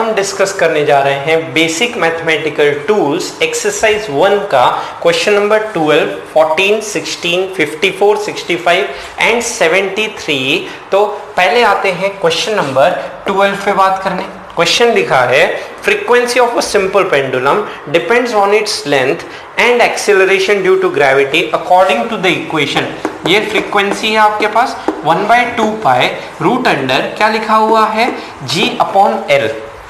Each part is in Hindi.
हम डिस्कस करने जा रहे हैं बेसिक मैथमेटिकल टूल्स एक्सरसाइज 1 का क्वेश्चन नंबर 12, 14, 16, 54, 65 एंड 73। तो पहले आते हैं क्वेश्चन नंबर 12 पे बात करने। क्वेश्चन लिखा है frequency of a simple pendulum depends on its length and acceleration due to gravity according to the equation. ये फ्रीक्वेंसी है आपके पास 1/2 पाई रूट अंडर क्या लिखा हुआ है G upon L।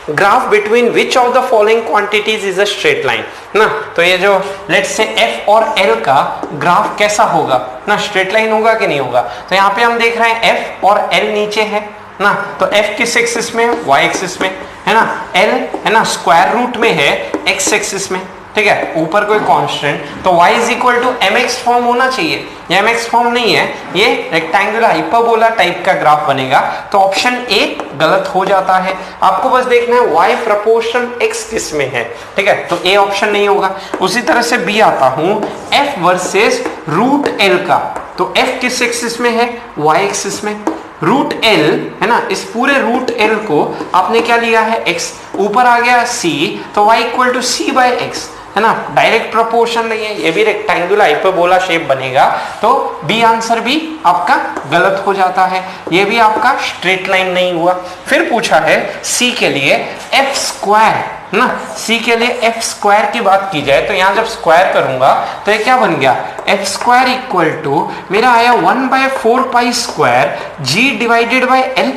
Graph between which of the following quantities is a straight line ना। तो ये जो लेट्स से F और L का ग्राफ कैसा होगा ना, स्ट्रेट लाइन होगा कि नहीं होगा। तो यहाँ पे हम देख रहे हैं F और L नीचे है ना, तो F किस एक्सिस में है, Y एक्सिस में है ना, L है ना स्क्वायर रूट में है X एक्सिस में, ठीक है, ऊपर कोई कांस्टेंट, तो y is equal to mx form होना चाहिए। ये mx फॉर्म नहीं है, ये रेक्टेंगुलर हाइपरबोला टाइप का ग्राफ बनेगा। तो ऑप्शन ए गलत हो जाता है। आपको बस देखना है y प्रोपोर्शन x किस में है, ठीक है, तो ए ऑप्शन नहीं होगा। उसी तरह से बी आता हूं f वर्सेस रूट l का, तो f किस एक्सिस में है, y एक्सिस में। रूट l है ना, इस पूरे रूट l को आपने क्या लिया है x, ऊपर आ गया c, तो y equal to c by x है ना, डायरेक्ट प्रोपोर्शन नहीं है, ये भी रेक्टेंगुलर हाइपरबोला शेप बनेगा। तो बी आंसर भी आपका गलत हो जाता है, ये भी आपका स्ट्रेट लाइन नहीं हुआ। फिर पूछा है सी के लिए एफ स्क्वायर ना, सी के लिए एफ स्क्वायर की बात की जाए तो यहां जब स्क्वायर करूंगा तो ये क्या बन गया, एफ स्क्वायर इक्वल टू मेरा आया 1/4 pi square G divided by L.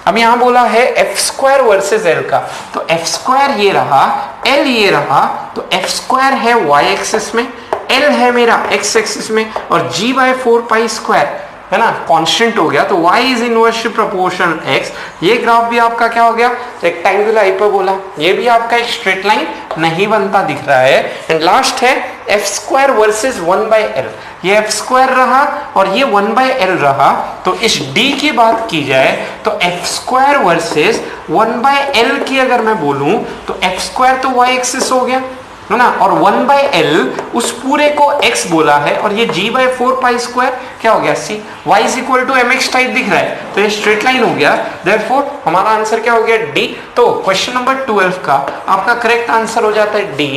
अब यहां बोला है एफ स्क्वायर वर्सेस एल का, तो एफ स्क्वायर ये रहा, एल ये रहा, तो एफ स्क्वायर है वाई एक्सिस में, एल है मेरा एक्स एक्सिस में, और जी बाय 4 पाई स्क्वायर है ना कांस्टेंट हो गया, तो y is inversely proportional x। ये ग्राफ भी आपका क्या हो गया, रेक्टेंगुलर हाइपरबोला, ये भी आपका एक स्ट्रेट लाइन नहीं बनता दिख रहा है। एंड लास्ट है एफ स्क्वायर वर्सेस 1/l, ये एफ स्क्वायर रहा और ये 1/l रहा। तो इस d की बात की जाए तो एफ स्क्वायर वर्सेस 1/l की अगर मैं बोलूं तो एफ स्क्वायर तो y एक्सिस हो गया है ना, और 1/l उस पूरे को x बोला है, और ये g/4 पाई स्क्वायर क्या हो गया c, y is equal to mx type दिख रहा है, तो ये स्ट्रेट लाइन हो गया। देयरफॉर हमारा आंसर क्या हो गया d। तो क्वेश्चन नंबर 12 का आपका करेक्ट आंसर हो जाता है d।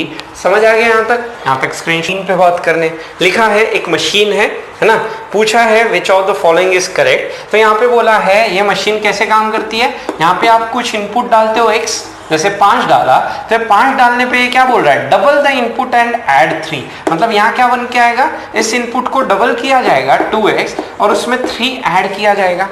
समझ आ गया यहाँ तक स्क्रीन पे बात करने। लिखा है एक मशीन है ना, पूछा है which of the following is correct. तो यहाँ पे बोला है ये मशीन कैसे काम करती है, यहाँ पे आप कुछ इनपुट डालते हो x, जैसे 5 डाला, तो 5 डालने पे ये क्या बोल रहा है, double the input and add 3। मतलब यहाँ क्या बन के आएगा, इस इनपुट को डबल किया जाएगा 2x और उसमें 3 ऐड किया जाएगा।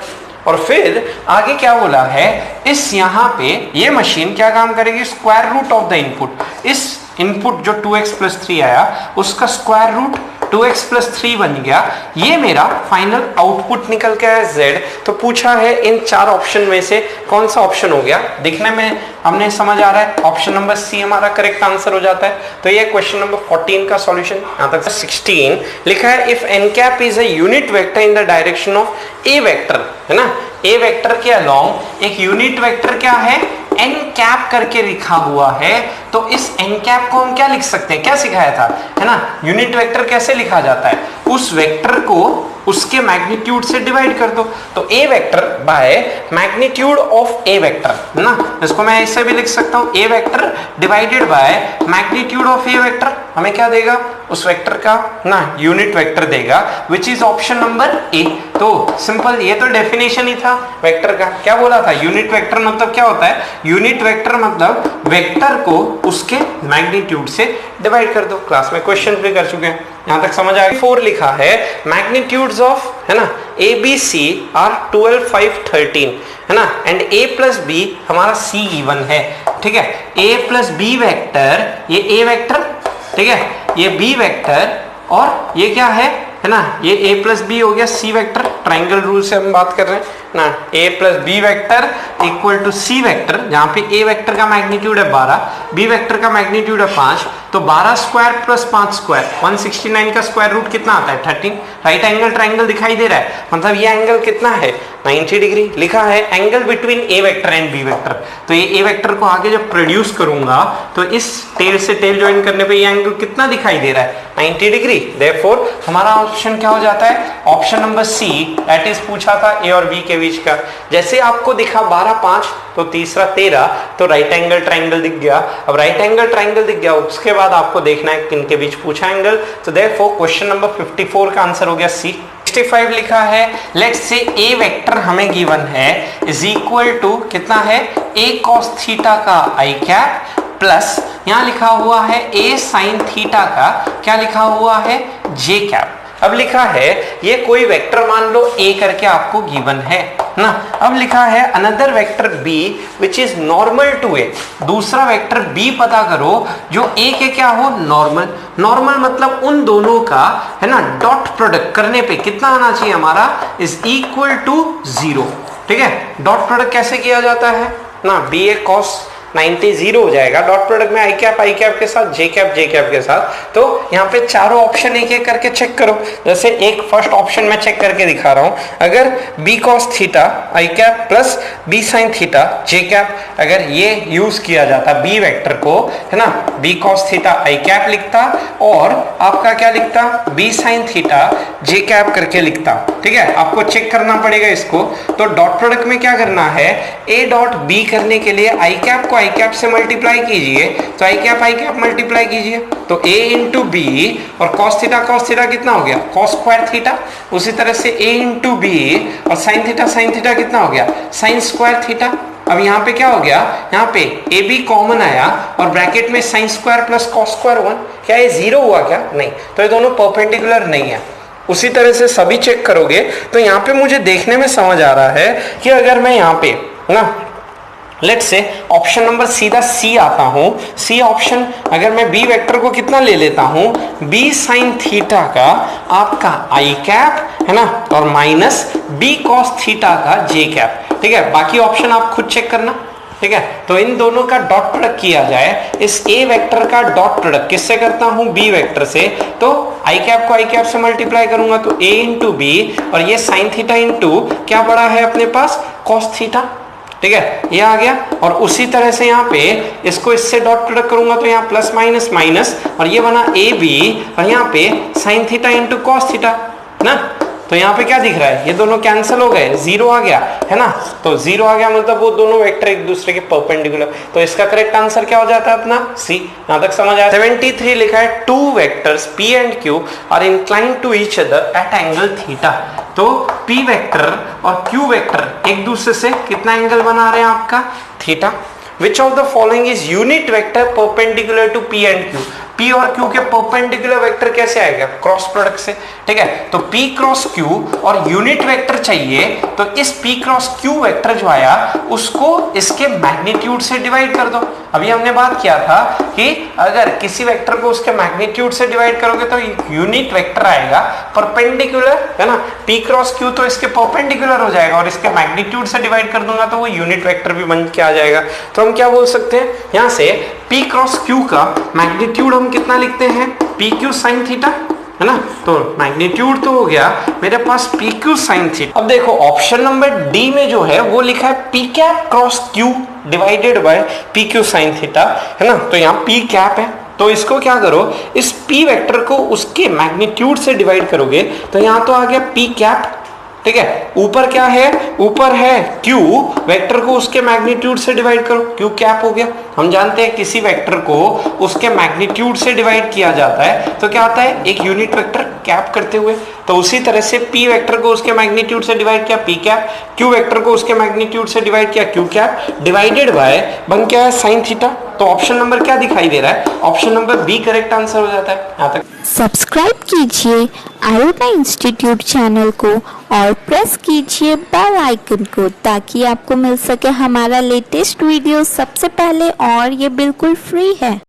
और फिर आगे क्या बोला है, इस यहाँ पे ये मशीन क्या काम करेगी, square root of the input, इस इनपुट जो 2x प्लस 3 आया उसका स्क्वायर रूट 2x प्लस 3 बन गया, ये मेरा फाइनल आउटपुट निकल के आया z। तो पूछा है इन 4 ऑप्शन में से कौन सा ऑप्शन हो गया, दिखने में हमने समझ आ रहा है ऑप्शन नंबर सी हमारा करेक्ट आंसर हो जाता है। तो ये क्वेश्चन नंबर 14 का सॉल्यूशन। यहाँ तक 16 लिखा है if n cap is a unit vector in the direction of A vector, है ना, ए वेक्टर के अलोंग एक यूनिट वेक्टर क्या है, n कैप करके लिखा हुआ है। तो इस n कैप को हम क्या लिख सकते हैं, क्या सिखाया था, है ना, यूनिट वेक्टर कैसे लिखा जाता है, उस वेक्टर को उसके मैग्नीट्यूड से डिवाइड कर दो। तो A vector by magnitude of A vector है ना, इसको मैं ऐसे भी लिख सकता हूं, A vector divided by magnitude of A vector हमें क्या देगा, उस वेक्टर का ना यूनिट वेक्टर देगा, which is option number A. तो सिंपल, ये तो डेफिनेशन ही था वेक्टर का। क्या बोला था, यूनिट वेक्टर मतलब क्या होता है, यूनिट वेक्टर मतलब वेक्टर को उसके मैग्नीट्यूड से डिवाइड कर दो। क्लास में क्वेश्चन भी कर चुके हैं, यहां तक समझ आ गया। 4 लिखा है मैग्नीट्यूड्स ऑफ, है ना, ए बी सी आर 12, 5, 13 है ना, एंड a प्लस बी हमारा c गिवन है, ठीक है। a प्लस बी वेक्टर, ये a वेक्टर, ठीक है, ये b वेक्टर, और ये क्या है ना, ये a प्लस बी हो गया c वेक्टर, ट्राइंगल रूल से हम बात कर रहे हैं ना, a plus B vector equal to c vector, जहां पे a वेक्टर का मैग्नीट्यूड है 12, b वेक्टर का मैग्नीट्यूड है 5, तो 12 स्क्वायर प्लस 5 स्क्वायर 169 का स्क्वायर रूट कितना आता है 13। राइट एंगल ट्राइंगल दिखाई दे रहा है, मतलब ये एंगल कितना है 90 डिग्री लिखा है। Angle between A vector and B vector, तो ये ए वेक्टर को आगे जब प्रोड्यूस करूंगा तो इस टेल से टेल ज्वाइन करने पे ये एंगल कितना दिखाई दे रहा है, 90 डिग्री। देयरफॉर हमारा ऑप्शन क्या हो जाता है, option number C, that is पूछा था ए और बी के बीच का। जैसे आपको दिखा 12 5 तो तीसरा 13, तो राइट एंगल ट्राइंगल दिख गया। अब राइट एंगल ट्राइंगल दिख गया, उसके बाद आपको देखना है किन के बीच पूछा एंगल। तो देयरफॉर क्वेश्चन नंबर 54 का आंसर हो गया सी। 65 लिखा है, लेट्स से ए वेक्टर हमें गिवन है इज इक्वल टू कितना है, a cos थीटा का आई कैप प्लस यहां लिखा हुआ है a sin थीटा का क्या लिखा हुआ है, j कैप। अब लिखा है ये कोई वेक्टर मान लो a करके आपको गिवन है ना। अब लिखा है another vector b which is normal to a, दूसरा वेक्टर b पता करो जो a के क्या हो, नॉर्मल। नॉर्मल मतलब उन दोनों का है ना डॉट प्रोडक्ट करने पे कितना आना चाहिए हमारा, इज इक्वल टू 0। ठीक है, डॉट प्रोडक्ट कैसे किया जाता है ना, बी ए कॉस 90 0 हो जाएगा, डॉट प्रोडक्ट में आई कैप के साथ जे कैप के साथ। तो यहाँ पे चारों ऑप्शन एक एक करके चेक करो। जैसे एक फर्स्ट ऑप्शन में चेक करके दिखा रहा हूँ, अगर B cos theta I cap plus B sine theta J cap, अगर ये यूज किया जाता बी वेक्टर को, है ना, B cos theta I cap लिखता और आपका क्या लिखता, B sine theta J cap करके लिखता। ठीक है, आपको चेक करना पड़ेगा इसको। तो डॉट प्रोडक्ट में क्या करना है, ए डॉट बी करने के लिए आई कैप को आई कैप से मल्टीप्लाई कीजिए, तो आई कैप मल्टीप्लाई कीजिए, तो a इंटू बी और cos थीटा कितना हो गया, cos स्क्वायर थीटा। उसी तरह से a इंटू बी और sin थीटा कितना हो गया, sin स्क्वायर थीटा। अब यहाँ पे क्या हो गया, यहाँ पे ए बी कॉमन आया और ब्रैकेट में sin square plus cos square 1, क्या ये 0 हुआ क्या, नहीं, तो ये दोनों परपेंडिकुलर नहीं है। उसी तरह से सभी चेक करोगे तो यहाँ पे मुझे देखने में समझ आ रहा है कि अगर मैं यहाँ पे ना लेट्स से ऑप्शन नंबर सीधा सी आता हूं, सी ऑप्शन अगर मैं बी वेक्टर को कितना ले लेता हूं, बी साइन थीटा का आपका आई कैप है ना और माइनस बी कॉस थीटा का जे कैप। ठीक है, बाकी ऑप्शन आप खुद चेक करना। ठीक है, तो इन दोनों का डॉट प्रोडक्ट किया जाए, इस ए वेक्टर का डॉट प्रोडक्ट किससे करता हूं, बी वेक्टर से, तो आई कैप को आई कैप से मल्टीप्लाई करूंगा तो ए इंटू बी और ये साइन थीटा इंटू क्या बड़ा है अपने पास, कॉस थीटा। ठीक है, ये आ गया। और उसी तरह से यहाँ पे इसको इससे डॉट प्रोडक्ट करूंगा तो यहाँ प्लस माइनस माइनस और ये बना ए बी और यहाँ पे sine theta into cos theta ना। तो यहाँ पे क्या दिख रहा है, ये दोनों कैंसिल हो गए, 0 आ गया है ना। तो 0 आ गया मतलब वो दोनों वेक्टर एक दूसरे के परपेंडिकुलर। तो इसका करेक्ट आंसर क्या हो जाता है अपना सी। यहाँ तक समझ आया। 73 लिखा है, two vectors P and Q are inclined to each other at angle theta. तो P वेक्टर और Q वेक्टर एक दूसरे से कितना एंगल बना रहे हैं आपका, theta. Which of the following is unit vector perpendicular to P and Q? P और Q के परपेंडिकुलर वेक्टर कैसे आएगा, क्रॉस प्रोडक्ट से। ठीक है, तो P क्रॉस Q और यूनिट वेक्टर चाहिए तो इस P क्रॉस Q वेक्टर जो आया उसको इसके मैग्नीट्यूड से डिवाइड कर दो। अभी हमने बात किया था कि अगर किसी वेक्टर को उसके मैग्नीट्यूड से डिवाइड करोगे तो यूनिट वेक्टर आएगा परपेंडिकुलर, है ना। P क्रॉस Q तो इसके परपेंडिकुलर हो जाएगा और इसके मैग्नीट्यूड से डिवाइड कर दूंगा तो वो यूनिट वेक्टर भी बन के आ जाएगा। तो हम क्या बोल सकते हैं, यहाँ से P क्रॉस Q का मैग्नीट्यूड हम कितना लिखते हैं, PQ साइन थीटा, है ना। तो मैग्नीट्यूड तो हो गया मेरे पास PQ साइन थीटा। अब देखो ऑप्शन नंबर डी में जो है वो लिखा है P cap cross Q divided by PQ sine theta, है ना। तो यहाँ P कैप है तो इसको क्या करो, इस P वेक्टर को उसके मैग्नीट्यूड से डिवाइड करोगे तो यहाँ तो आ गया P कैप। ठीक है, ऊपर क्या है, ऊपर है Q, वेक्टर को उसके मैग्नीट्यूड से डिवाइड करो, Q कैप हो गया। हम जानते हैं किसी वेक्टर को उसके मैग्नीट्यूड से डिवाइड किया जाता है तो क्या आता है, एक यूनिट वेक्टर कैप करते हुए। तो उसी तरह से P वेक्टर को उसके मैग्नीट्यूड से डिवाइड किया P कैप, Q वेक्टर को उसके मैग्नीट्यूड से डिवाइड किया Q cap, divided by one क्या है साइन थीटा। तो ऑप्शन नंबर क्या दिखाई दे रहा है, option number B correct answer हो जाता है। यहाँ तक सब्सक्राइब कीजिए आयोटा इंस्टीट्यूट चैनल को और प्रेस कीजिए बेल आइकन को ताकि आपको मिल सके हमारा लेटेस्ट वीडियो सबसे पहले, और ये बिल्कुल फ्री है।